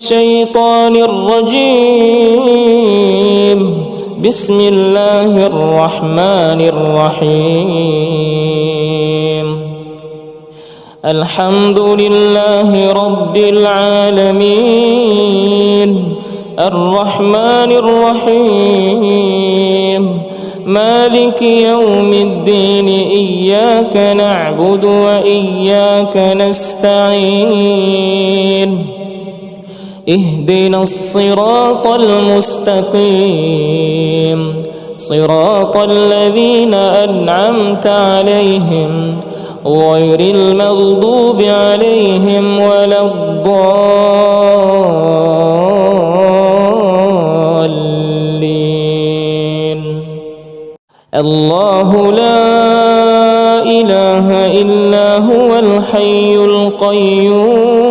الشيطان الرجيم. بسم الله الرحمن الرحيم. الحمد لله رب العالمين الرحمن الرحيم مالك يوم الدين إياك نعبد وإياك نستعين اهدنا الصراط المستقيم صراط الذين أنعمت عليهم غير المغضوب عليهم ولا الضالين. الله لا إله إلا هو الحي القيوم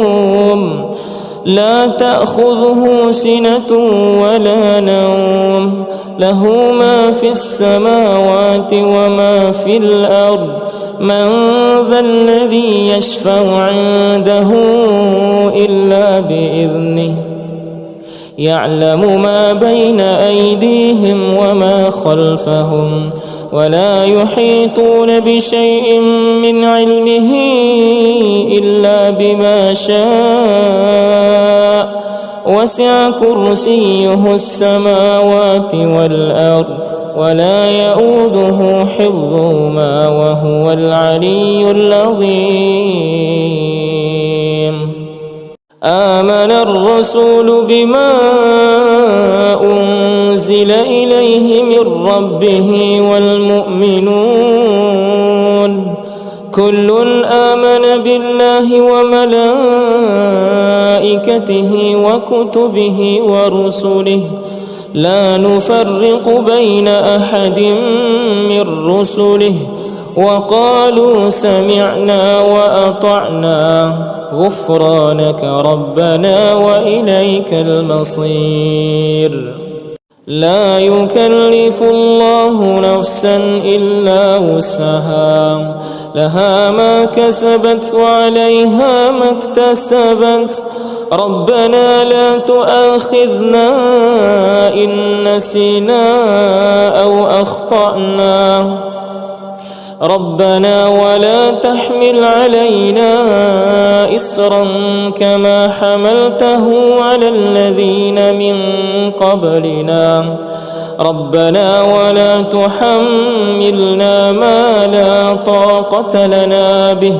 لا تأخذه سنة ولا نوم له ما في السماوات وما في الأرض من ذا الذي يشفع عنده إلا بإذنه يعلم ما بين أيديهم وما خلفهم ولا يحيطون بشيء من علمه إلا بما شاء وسع كرسيه السماوات والأرض ولا يؤوده حفظهما وهو العلي العظيم. آمن الرسول بما أنزل إليه من ربه والمؤمنون كل آمن بالله وملائكته وكتبه ورسله لا نفرق بين أحد من رسله وقالوا سمعنا وأطعنا غفرانك ربنا وإليك المصير. لا يكلف الله نفسا إلا وسعها لها ما كسبت وعليها ما اكتسبت ربنا لا تؤاخذنا إن نسينا أو أخطأنا ربنا ولا تحمل علينا إصرا كما حملته على الذين من قبلنا ربنا ولا تحملنا ما لا طاقة لنا به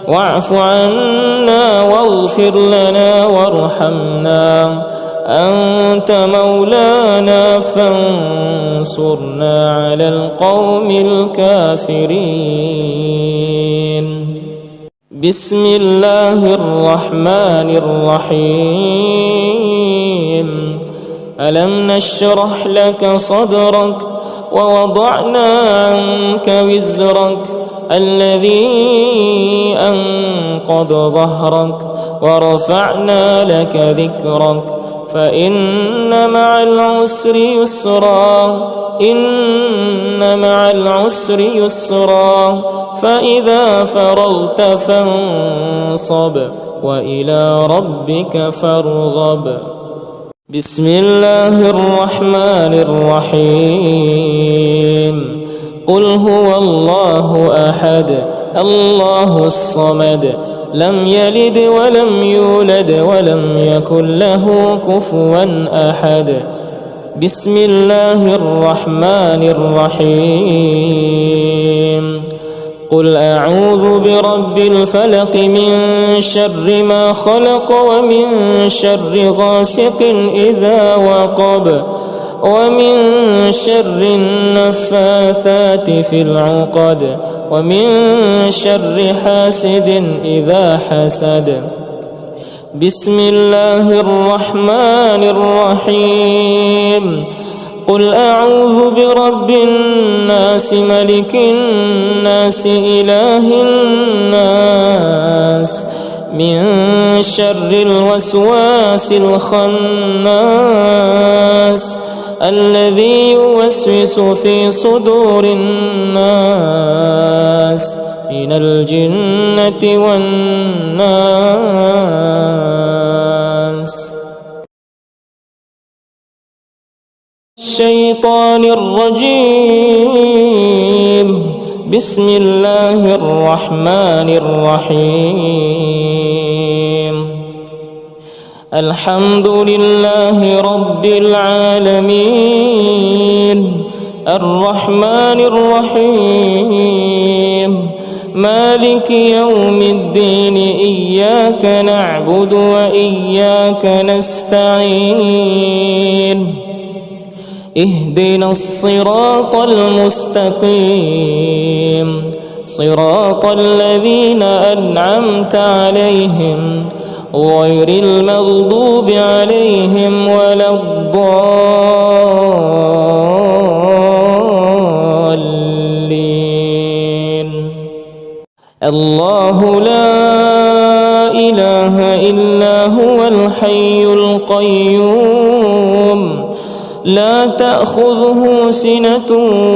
واعف عنا واغفر لنا وارحمنا أنت مولانا فانصرنا على القوم الكافرين. بسم الله الرحمن الرحيم. ألم نشرح لك صدرك ووضعنا عنك وزرك الذي أنقض ظهرك ورفعنا لك ذكرك فإن مع العسر يسرا إن مع العسر يسرا فإذا فرغت فانصب وإلى ربك فارغب. بسم الله الرحمن الرحيم. قل هو الله أحد الله الصمد لم يلد ولم يولد ولم يكن له كفوا أحد. بسم الله الرحمن الرحيم. قل أعوذ برب الفلق من شر ما خلق ومن شر غاسق إذا وقب ومن شر النفاثات في العقد ومن شر حاسد إذا حسد. بسم الله الرحمن الرحيم. قل أعوذ برب الناس ملك الناس إله الناس من شر الوسواس الخناس الذي يوسوس في صدور الناس من الجنة والناس. الشيطان الرجيم. بسم الله الرحمن الرحيم. الحمد لله رب العالمين، الرحمن الرحيم، مالك يوم الدين، إياك نعبد وإياك نستعين، اهدنا الصراط المستقيم، صراط الذين أنعمت عليهم غير المغضوب عليهم ولا الضالين. الله لا إله إلا هو الحي القيوم، لا تأخذه سنة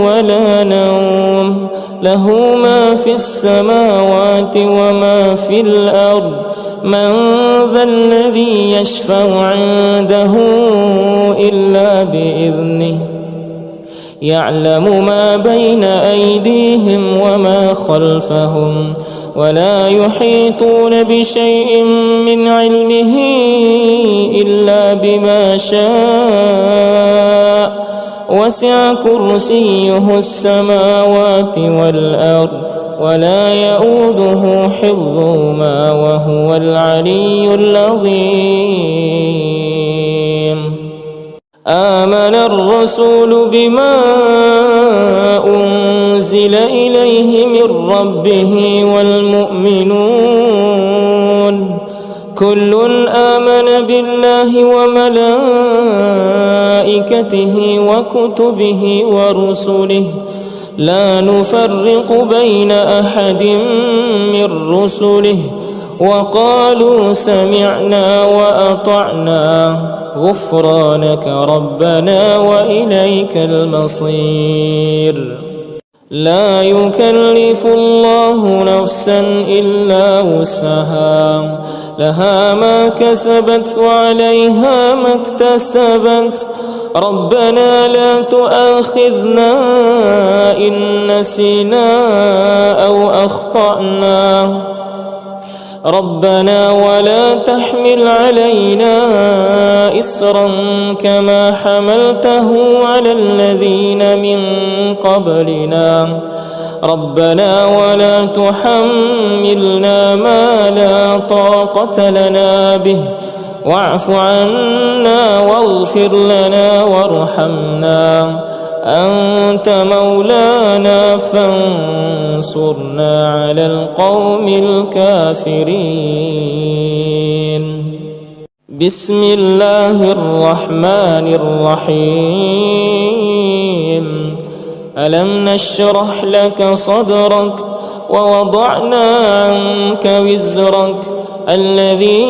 ولا نوم، له ما في السماوات وما في الأرض. من ذا الذي يشفع عنده إلا بإذنه، يعلم ما بين أيديهم وما خلفهم، ولا يحيطون بشيء من علمه إلا بما شاء، وسع كرسيه السماوات والأرض، ولا يؤوده حفظهما وهو العلي العظيم. آمن الرسول بما أنزل إليه من ربه والمؤمنون كل آمن بالله وملائكته وكتبه ورسله، لا نفرق بين أحد من رسله، وقالوا سمعنا وأطعنا غفرانك ربنا وإليك المصير. لا يكلف الله نفسا إلا وسعها، لها ما كسبت وعليها ما اكتسبت. ربنا لا تؤاخذنا إن نسينا أو أخطأنا، ربنا ولا تحمل علينا إصرا كما حملته على الذين من قبلنا، ربنا ولا تحملنا ما لا طاقة لنا به، واعف عنا واغفر لنا وارحمنا، أنت مولانا فانصرنا على القوم الكافرين. بسم الله الرحمن الرحيم. ألم نشرح لك صدرك ووضعنا عنك وزرك الذي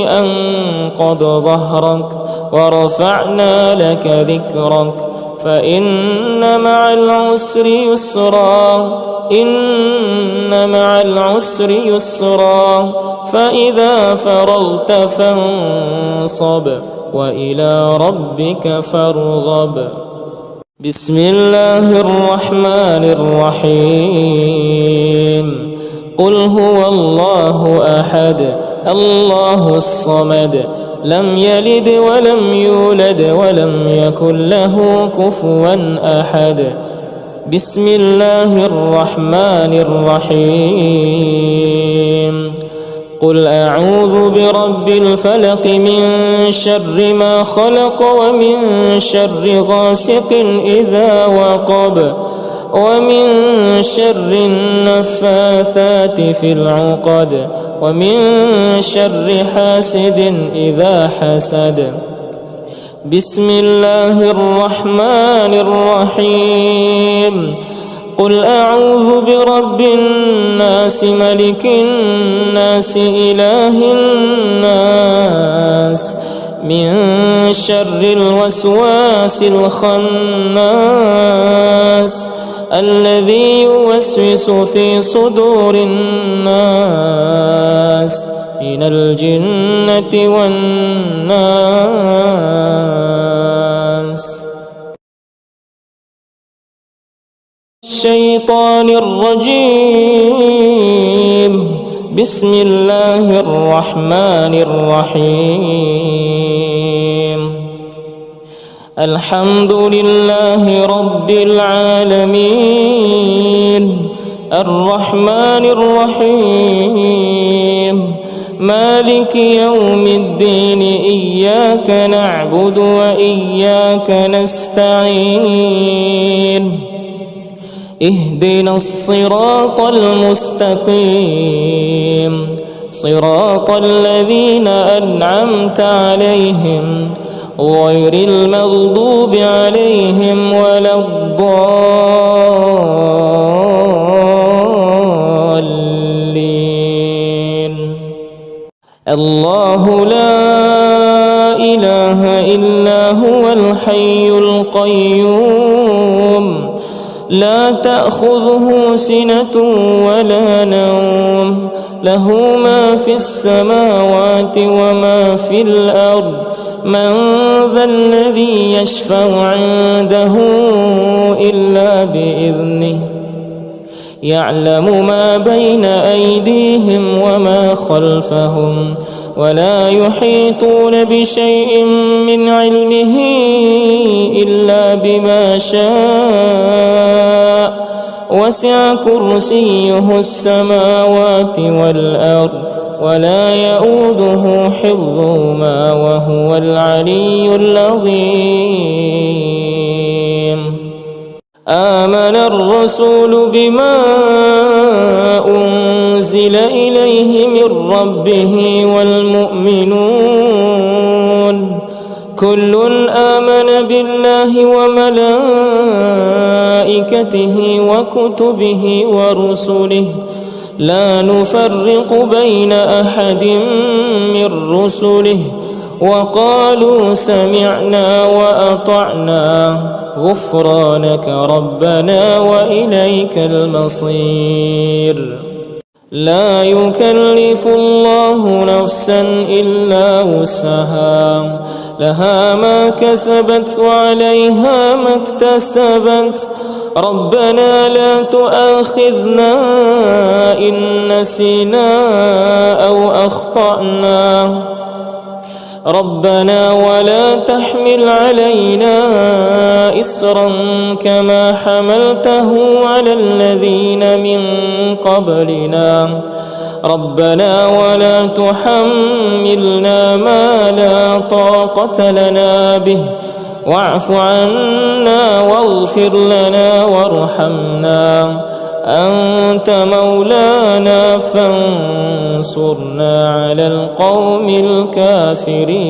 أنقض ظهرك ورفعنا لك ذكرك، فإن مع العسر يسرا، إن مع العسر يسرا، فإذا فرغت فانصب وإلى ربك فارغب. بسم الله الرحمن الرحيم. قل هو الله أحد الله الصمد، لم يلد ولم يولد ولم يكن له كفوا أحد. بسم الله الرحمن الرحيم. قل أعوذ برب الفلق من شر ما خلق ومن شر غاسق إذا وقب ومن شر النفاثات في العقد ومن شر حاسد إذا حسد. بسم الله الرحمن الرحيم. قل أعوذ برب الناس ملك الناس إله الناس من شر الوسواس الخناس الذي يوسوس في صدور الناس من الجنة والناس. الشيطان الرجيم. بسم الله الرحمن الرحيم. الحمد لله رب العالمين، الرحمن الرحيم، مالك يوم الدين، إياك نعبد وإياك نستعين، اهدنا الصراط المستقيم، صراط الذين أنعمت عليهم غير المغضوب عليهم ولا الضالين. الله لا إله إلا هو الحي القيوم، لا تأخذه سنة ولا نوم، له ما في السماوات وما في الأرض. من ذا الذي يشفع عنده إلا بإذنه، يعلم ما بين أيديهم وما خلفهم، ولا يحيطون بشيء من علمه إلا بما شاء، وسع كرسيه السماوات والأرض، ولا يؤوده حفظهما وهو العلي العظيم. آمن الرسول بما أنزل إليه من ربه والمؤمنون، كل آمن بالله وملائكته وكتبه ورسله، لا نفرق بين أحد من رسله، وقالوا سمعنا وأطعنا غفرانك ربنا وإليك المصير. لا يكلف الله نفسا إلا وسعها، لها ما كسبت وعليها ما اكتسبت. ربنا لا تؤاخذنا إن نسينا أو أخطأنا، ربنا ولا تحمل علينا إصرا كما حملته على الذين من قبلنا، ربنا ولا تحملنا ما لا طاقة لنا به، واعف عنا واغفر لنا وارحمنا، أنت مولانا فانصرنا على القوم الكافرين.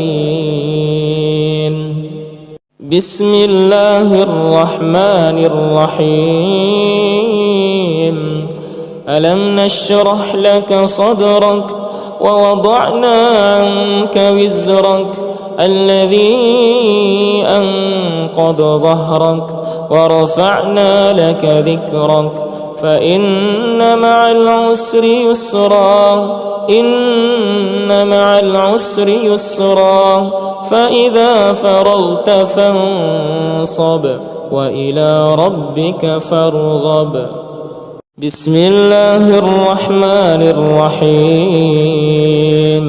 بسم الله الرحمن الرحيم. ألم نشرح لك صدرك ووضعنا عنك وزرك الذي أنقض ظهرك ورفعنا لك ذكرك، فإن مع العسر يسرا، إن مع العسر يسرا، فإذا فرغت فانصب وإلى ربك فارغب. بسم الله الرحمن الرحيم.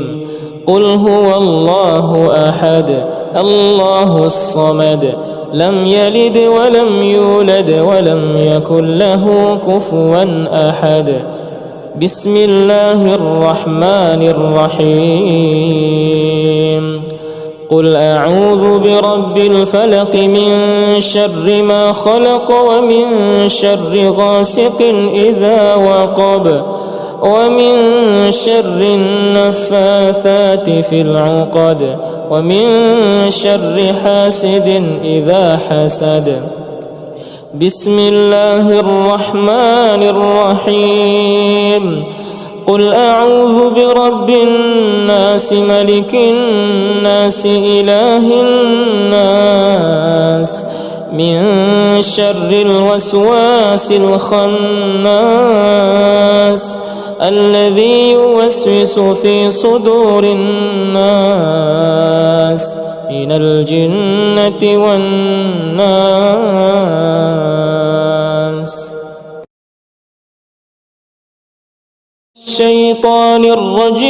قل هو الله أحد الله الصمد، لم يلد ولم يولد ولم يكن له كفوا أحد. بسم الله الرحمن الرحيم. قل أعوذ برب الفلق من شر ما خلق ومن شر غاسق إذا وقب ومن شر النفاثات في العقد ومن شر حاسد إذا حسد. بسم الله الرحمن الرحيم. قل أعوذ برب الناس ملك الناس إله الناس من شر الوسواس الخناس الذي يوسوس في صدور الناس من الجنة والناس. الشيطان الرجيم.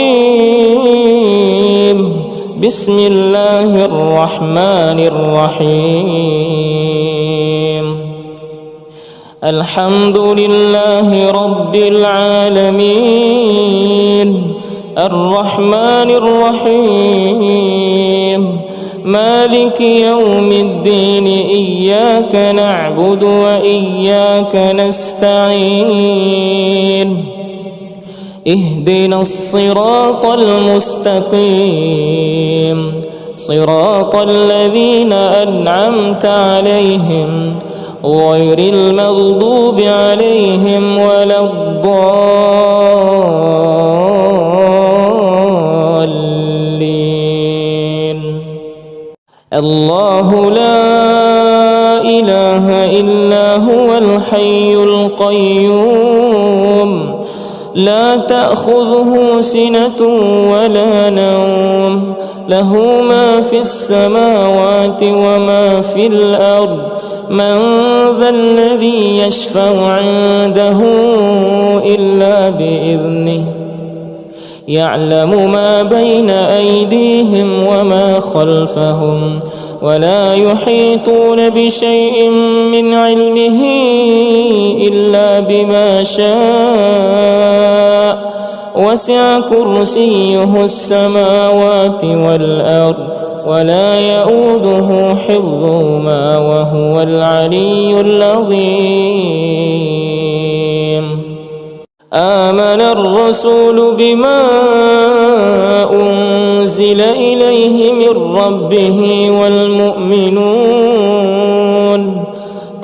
بسم الله الرحمن الرحيم. الحمد لله رب العالمين، الرحمن الرحيم، مالك يوم الدين، إياك نعبد وإياك نستعين، اهدنا الصراط المستقيم، صراط الذين أنعمت عليهم غير المغضوب عليهم ولا الضالين. الله لا إله إلا هو الحي القيوم، لا تأخذه سنة ولا نوم، له ما في السماوات وما في الأرض. من ذا الذي يشفع عنده إلا بإذنه، يعلم ما بين أيديهم وما خلفهم، ولا يحيطون بشيء من علمه إلا بما شاء، وسع كرسيه السماوات والأرض، ولا يؤوده حفظهما وهو العلي العظيم. آمن الرسول بما أنزل إليه من ربه والمؤمنون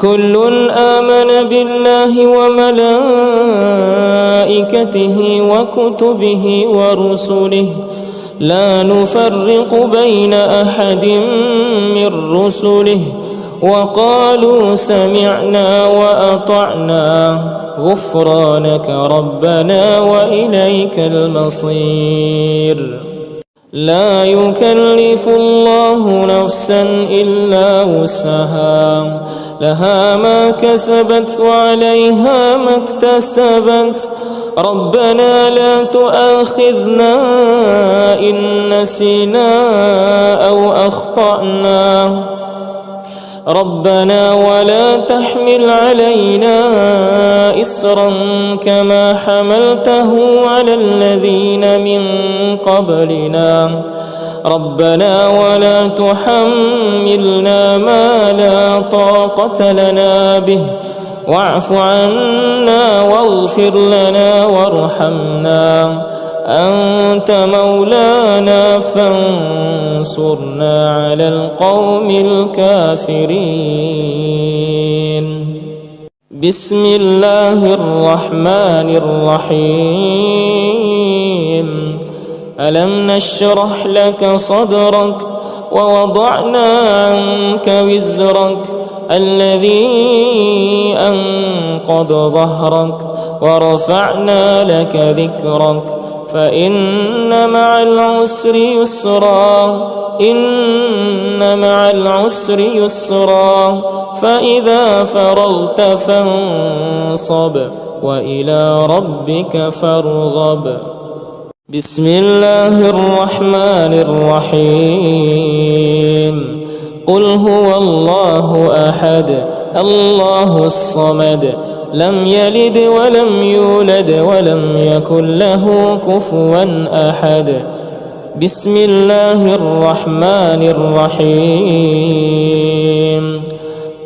كل آمن بالله وملائكته وكتبه ورسله، لا نفرق بين أحد من رسله، وقالوا سمعنا وأطعنا غفرانك ربنا وإليك المصير. لا يكلف الله نفسا إلا وسعها، لها ما كسبت وعليها ما اكتسبت. ربنا لا تؤاخذنا إن نسينا أو أخطأنا، ربنا ولا تحمل علينا إصرا كما حملته على الذين من قبلنا، ربنا ولا تحملنا ما لا طاقة لنا به، واعف عنا واغفر لنا وارحمنا، أنت مولانا فانصرنا على القوم الكافرين. بسم الله الرحمن الرحيم. ألم نشرح لك صدرك ووضعنا عنك وزرك الذي أنقض ظهرك، ورفعنا لك ذكرك، فإن مع العسر يسرا، إن مع العسر يسرا، فإذا فرغت فانصب وإلى ربك فارغب. بسم الله الرحمن الرحيم. قل هو الله أحد الله الصمد، لم يلد ولم يولد ولم يكن له كفوا أحد. بسم الله الرحمن الرحيم.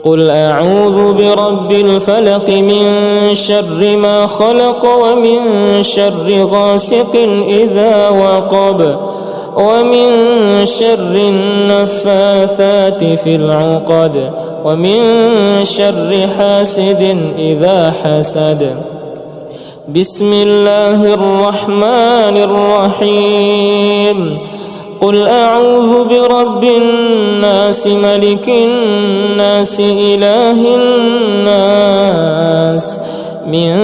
قل أعوذ برب الفلق من شر ما خلق، ومن شر غاسق إذا وقب، ومن شر النفاثات في العقد، ومن شر حاسد إذا حسد. بسم الله الرحمن الرحيم. قل أعوذ برب الناس ملك الناس إله الناس من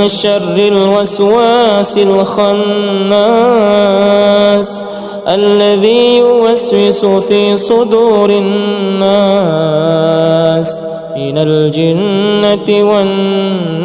شر الوسواس الخناس الذي يوسوس في صدور الناس من الجنة والناس.